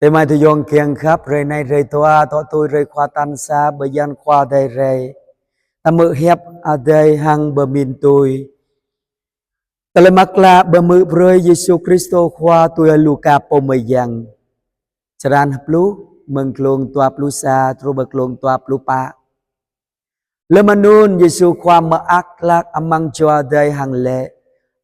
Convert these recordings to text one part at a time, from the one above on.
Thế mai thì dọn kiêng khắp rơi này rơi toa tọ tôi rơi khoa tan xa bởi gian khoa đầy rơi. Ta mơ hẹp ở đây hàng bờ miền tôi. Ta lấy mắc lạ bờ mơ rơi Giêsu Christo khoa tôi ở Luca po mây giang. Charan hấp lú mừng klong toa plu sa tru bờ klong toa plu pa. Lê mà nôn Giêsu khoa mơ ác lạc amang cho đây hàng lệ.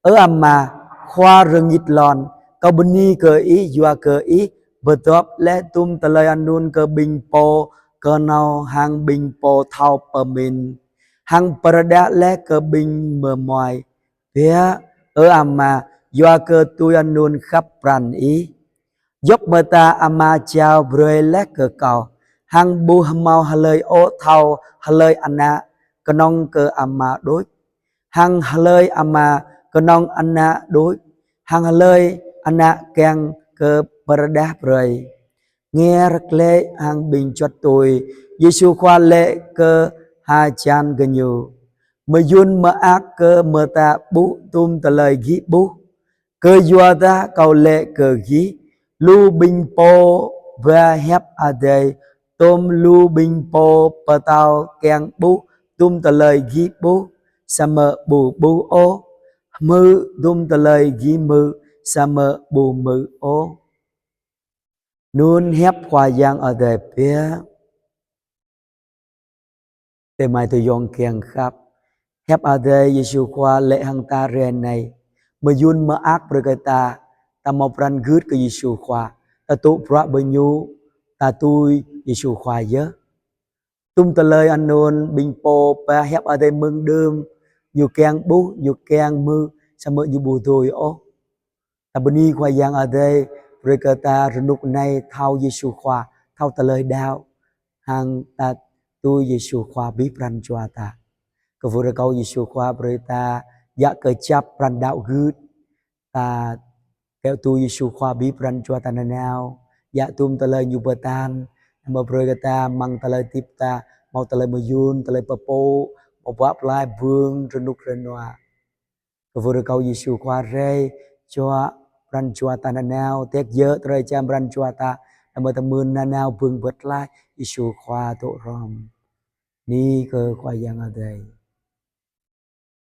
Ở amma khoa rừng nhịt lòn. Kau beni ke i jua ke i. Betop le tum telai anun ke bing po ke nau hang bing po thau pemin hang perda le ke bing mờ mòi phía ở amma doa ke tu anun khắp pran ý dốc mơ ta amma chào bơi le ke cầu hang bu mau halơi ô thau halơi anna ke nong ke amma đối hang halơi amma ke nong anna đối hang halơi anna keng ke perda bơi nghe rắc lệ hàng bình cho tôi Giêsu khoa lệ cơ hai chan gần nhiều mà yun mà ác cơ mà ta bú tum ta lời ghi bú cơ dùa ta cầu lệ cơ ghi lu bình po và hép à đây tôm lu bình po bà tao kèng bú tum ta lời ghi bú sa mơ bù bú ô mư tum ta lời ghi mư sa mơ bù mư ô nun hép khoa giang ở đây phía để mai tôi dọn kiêng khắp hép ở đây Giêsu khoa lệ hằng ta ren này mà yun mà ác berkata ta mau pran gud ke Giêsu khoa ta tu pra benyu ta tôi Giêsu khoa nhớ tum ta lời anh nôn bình po pa hép ở đây mừng đơm nhiều keng bú nhiều keng mư sa mơ nhiều bù thôi ô ta beni khoa giang ở đây berkata renuk này thao Giêsu khoa thao ta lời đau hang ta tu Giêsu khoa bí pran cho ta cơ vô câu Giêsu khoa berita dạ cơ chắp pran đạo gud ta kéo tu Giêsu khoa bí pran cho ta nào dạ tum ta lời nhu tan mà berkata mang ta lời tiếp ta mau ta lời mayun ta lời papo một váp lai vương renuk renoa cơ vô câu Giêsu khoa rei cho pran cho ta nào tiếc dơ trời cham pran cho ta mà ta mươn nào vương vật lai Giêsu khoa tổ rom ni cơ khoa giang ở đây